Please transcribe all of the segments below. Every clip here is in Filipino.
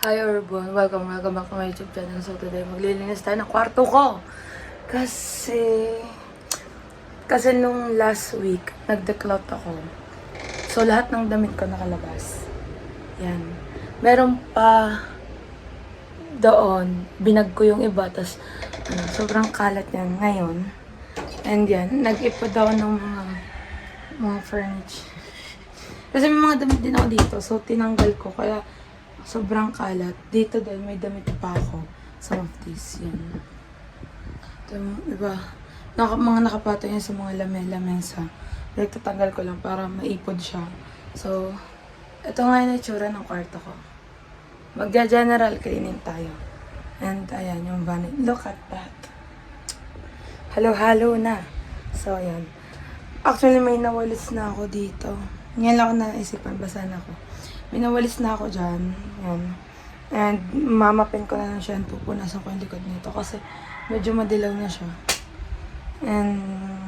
Hi everyone, welcome back to my YouTube channel. So today maglilinis tayo ng kwarto ko. Kasi nung last week, nag-declutt ako. So lahat ng damit ko nakalabas. Yan. Meron pa doon, binag ko yung iba, tas sobrang kalat yan ngayon. And yan, nag-ipod daw ng mga furniture. Kasi may mga damit din ako dito, so tinanggal ko, kaya sobrang kalat. Dito din, may damit pa ako. Some of these, yan. Ito yung iba. Mga nakapatong yan sa mga lamesa. Nagtatanggal ko lang para maipod siya. So, ito nga yung itsura ng kwarto ko. Magja-general cleaning tayo. And, ayan, yung vanity. Look at that. Halo-halo na. So, ayan. Actually, may nawalis na ako dito. Ngayon lang ako naisipan, basa na ako. May nawalis na ako dyan. Yan. And mamapin ko na ng shampoo. Punasan ko yung likod nito kasi medyo madilaw na siya. And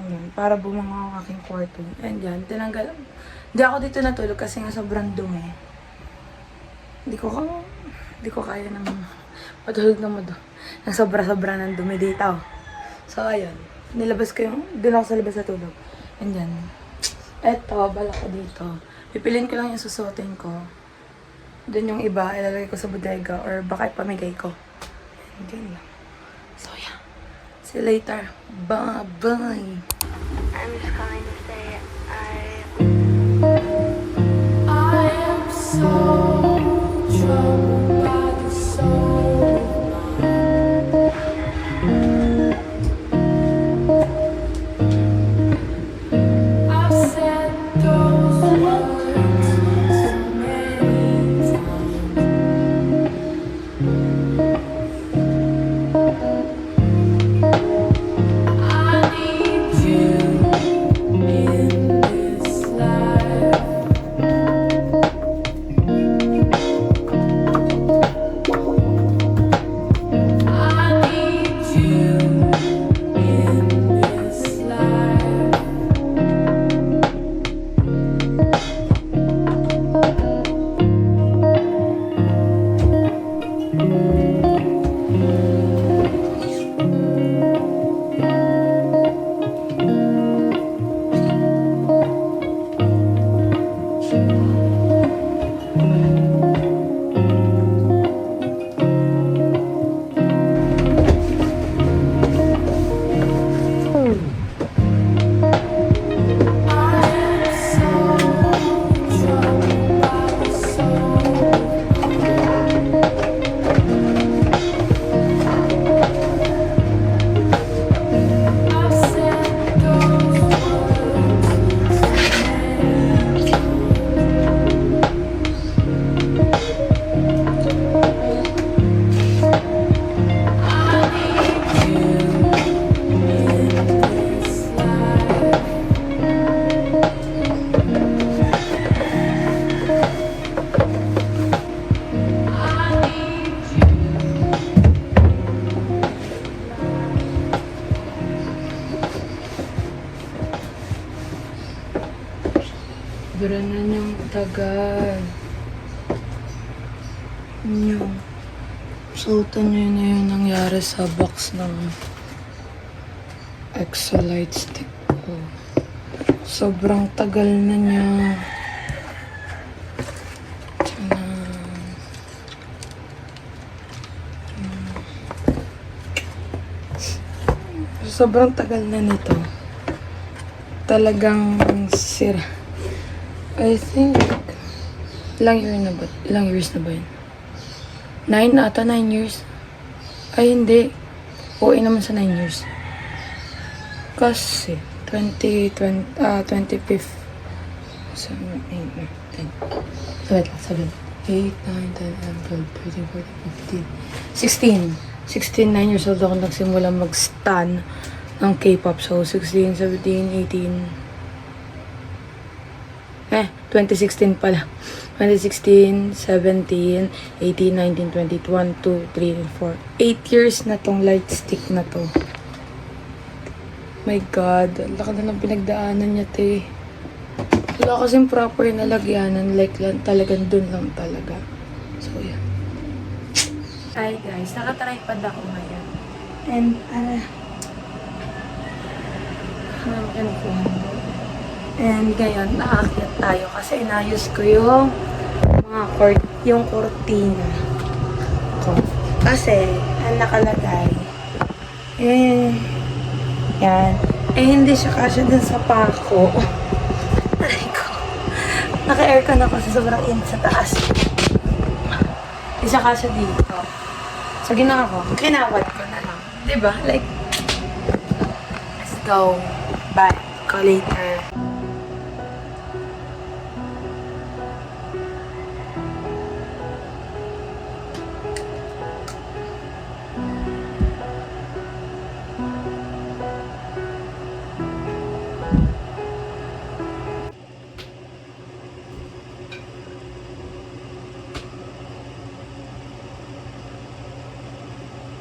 yan, para bumanga ang aking kwarto. And yan, tinanggal. Hindi ako dito natulog kasi nga sobrang dumi. Hindi ko kaya ng matulog ng sobra-sobra ng dumi dito. So ayun, nilabas ko yung, doon ako sa labas natulog. And yan, eto, bala ko dito. Pipiliin ko lang yung susuotin ko. Doon yung iba, ilalagay ko sa bodega or baka ipamigay ko. And yun lang. So yeah. See you later. Bye-bye. I'm just calling to say I am so troubled by the soul of mine. I've said those words so many times. I need you in this life. I need you in this life. Dura na niyong tagal. Yung suotan niyo na yung nangyari sa box ng Exolite stick ko. Sobrang tagal na niya. Sobrang tagal na nito. Talagang sira. I think ilang years na ba yun? 9 ata, 9 years. Ay hindi. OA naman sa 9 years. Kasi 25th 7, 8, 9, 10. So wait lang, 7, 8, 9, 10, 11, 12, 13, 14, 15, 16. 9 years old ako nagsimula mag-stan ng K-pop. So 16, 17, 18, 2016 pala. 2016, 17, 18, 19, 20, 1, 2, 3, 4. 8 years na tong light stick na to. My God, laki na lang pinagdaanan niya, te. Wala kasing proper na lagyanan. Like, talagang dun lang talaga. So, yan. Hi guys, nakatripod ako ngayon. And, kinukuha mo. And ngayon, nakaakyat tayo kasi inayos ko yung yung kurtina ko. Kasi, ang nakalagay, yan. Hindi siya kasya dun sa pako. Aray ko. Naka-aircon ako sa sobrang init sa taas. Isa kasya dito. So, ginawa ko. Kinawad ko na lang. Diba? Like, let's go. Bye. Call later.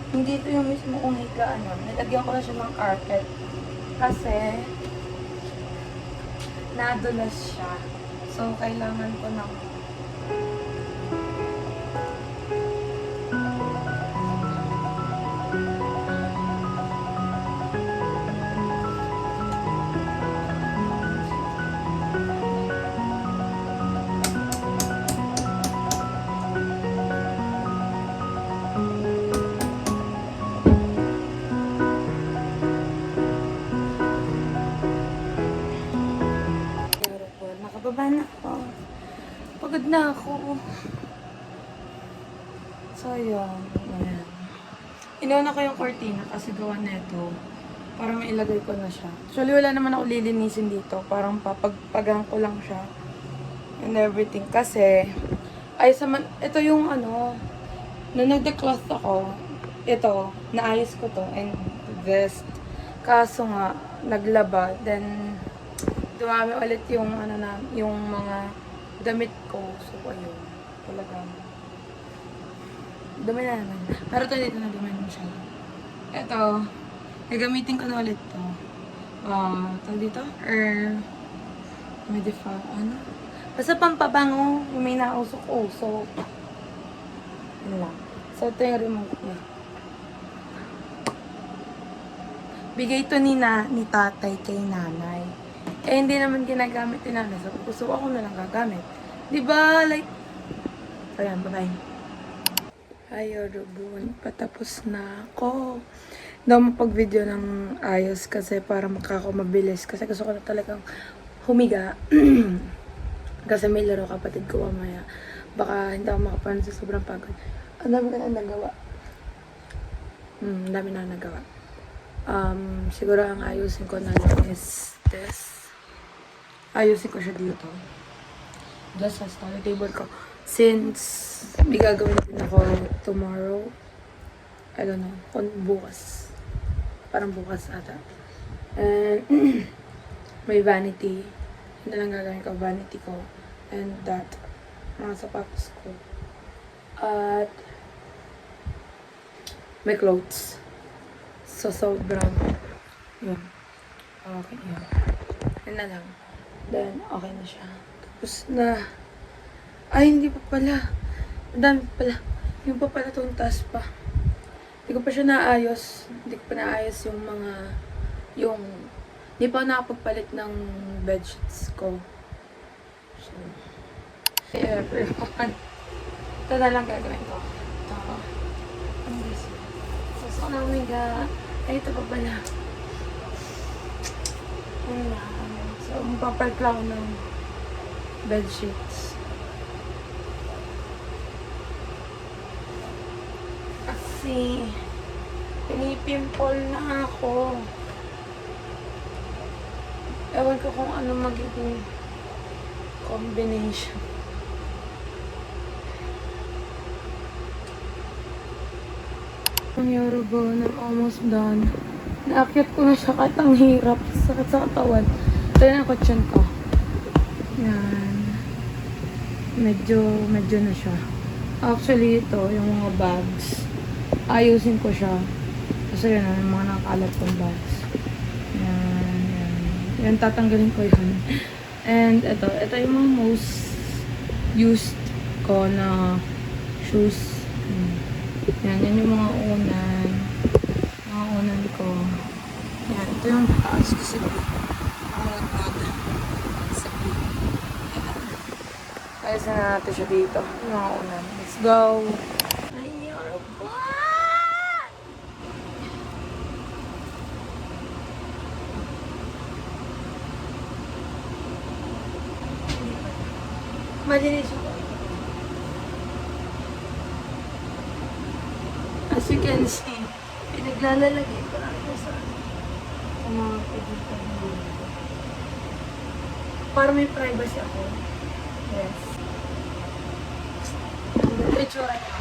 Hindi ito yung mismo kong higaan nun. Nilagyan ko na siya ng carpet. Kasi, nadulas siya. So, kailangan ko ng nakababa na ako. Pagod na ako. So, yun. Ayan. Inauna ko yung cortina kasi gawa neto. Parang ilagay ko na siya. Actually, wala naman ako lilinisin dito. Parang papagpagang ko lang siya. And everything. Kasi, ito yung nung nagde-cloth ako, ito, naayos ko to. And this. Kaso nga, naglaba. Then, dumami ulit yung yung mga damit ko. So, ayun. Talagang dumi na naman. Pero ito dito na dumi na siya. Ito, gagamitin ko na ulit to. Ito dito? Basta pampabango, yung may nausok-usok. Yun lang. So, ito yung remote niya. Bigay to ni tatay kay nanay. Hindi naman ginagamit ni nanay. So, gusto ako na lang gagamit. Diba? Like, ayan, bye-bye. Ay, Yorobun, patapos na ako. Hindi ako mapag-video ng ayos kasi para mabilis. Kasi gusto ko na talagang humiga. Kasi may laro kapatid ko mamaya. Baka hindi ako makapanon sa sobrang pagod. Ang dami ko na nagawa. Ang dami na nagawa. Siguro ang ayusin ko na lang is this. Ayusin ko siya dito. Just sa study table ko. Since may gagawin din ako tomorrow. I don't know. Kung bukas. Parang bukas ata. And may vanity. Hindi lang gagawin ko. Vanity ko. And that. Mga sapatos ko. At may clothes. So, sobrang yun. Okay, yun. Yun na lang. Then, okay na siya. Tapos na. Ay, hindi pa pala. Ang dami pala. Yung pa pala itong taas pa. Hindi ko pa siya naayos. Hindi ko pa naayos yung mga hindi pa nakapagpalit ng bedsheets ko. So, hey everyone. Ito na lang gagawin ko. Ito. Ano this? So, namiga. Ay, ito pa pala. Ano na. So, mapapalit lang ako ng bedsheets. Kasi, pinipimple na ako. Ewan ko kung ano magiging combination. Ang Yorobun, I'm almost done. Naakyat ko na siya kahit ang hirap. Sakit sa katawan. Ito na ang kutsyon ko. Yan. Medyo na siya. Actually, ito, yung mga bags. Ayusin ko siya. Kasi yun, yung mga nakalat kong bags. Yan, yan. Yan, tatanggalin ko yun. And ito yung mga most used ko na shoes. Yan yung mga unan. Mga unan ko. Yan, ito yung taas ko sa blue. Sa blue. Yan. Ayos na natin siya dito. Yung mga unan. Let's go! Malinis ako. As you can see, pinaglalalagay ko lang ito sa mga pagkitan dito. Para may privacy ako. Yes. Ito itsura niya.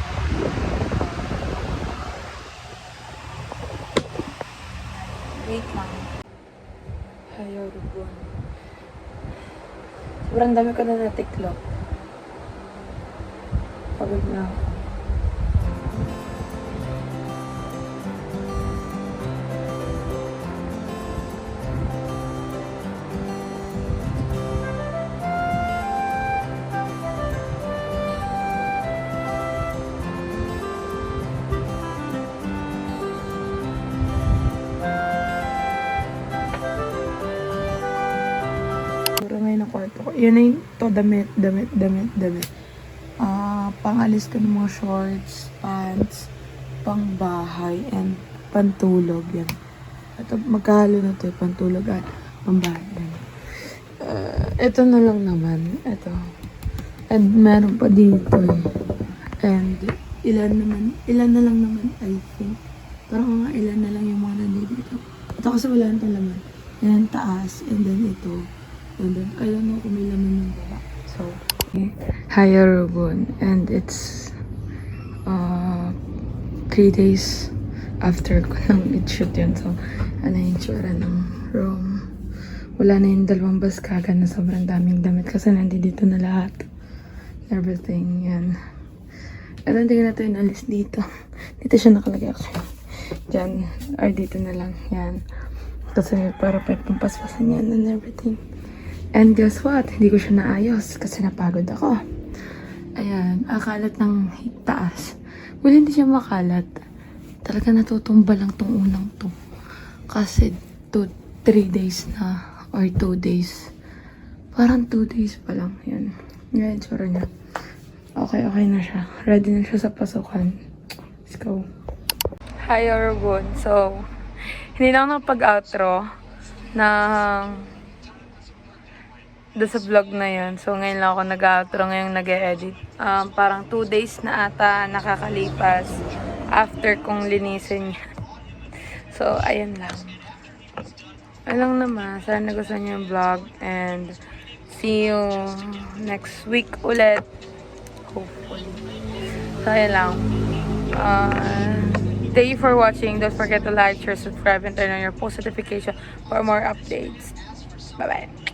Wait lang. Ayaw rubuan. Sobrang dami ko na natiklop. Pagod na ako. Ngayon ang kwarto ko. Yan na yung to, damit. Pangalis ko ng mga shorts, pants, pang bahay, and pantulog. Yan. Ito, magkahalo na ito, pantulog at pambahay. Ito na lang naman. Ito. And meron pa dito eh. And ilan na lang naman, I think. Parang mga ilan na lang yung mga nandito. Ito kasi wala nang laman. Yan, taas. And then ito. And then, I don't know kung may laman yung baba. So, okay. Hayarubun. And it's 3 days after ko nang i-shoot yun. So, ano yung tsura ng room. Wala na yung 2 baskagan na sobrang daming damit kasi nandito na lahat. Everything, yan. At hindi ko na ito inalis dito. Dito siya nakalagay ako. Diyan, or dito na lang. Yan. Kasi para pa pampaspasan yan and everything. And guess what? Hindi ko siya naayos kasi napagod ako. Ayan, akalat ng taas. Well, hindi siya makalat. Talaga natutumba lang tong unang to. Kasi 3 days na or 2 days. Parang 2 days pa lang. Yan. Yan, tsura niya. Okay na siya. Ready na siya sa pasukan. Let's go. Hi, everyone. So, hindi na ako nakapag-outro ng doon sa vlog na yun. So, ngayon lang ako nag-outro, ngayong nag-e-edit. Parang 2 days na ata nakakalipas after kong linisin niya. So, ayun lang. Ayun lang naman. Sana nagustuhan niyo yung vlog and see you next week ulit. Hopefully. So, ayun lang. Thank you for watching. Don't forget to like, share, subscribe, and turn on your post notification for more updates. Bye-bye.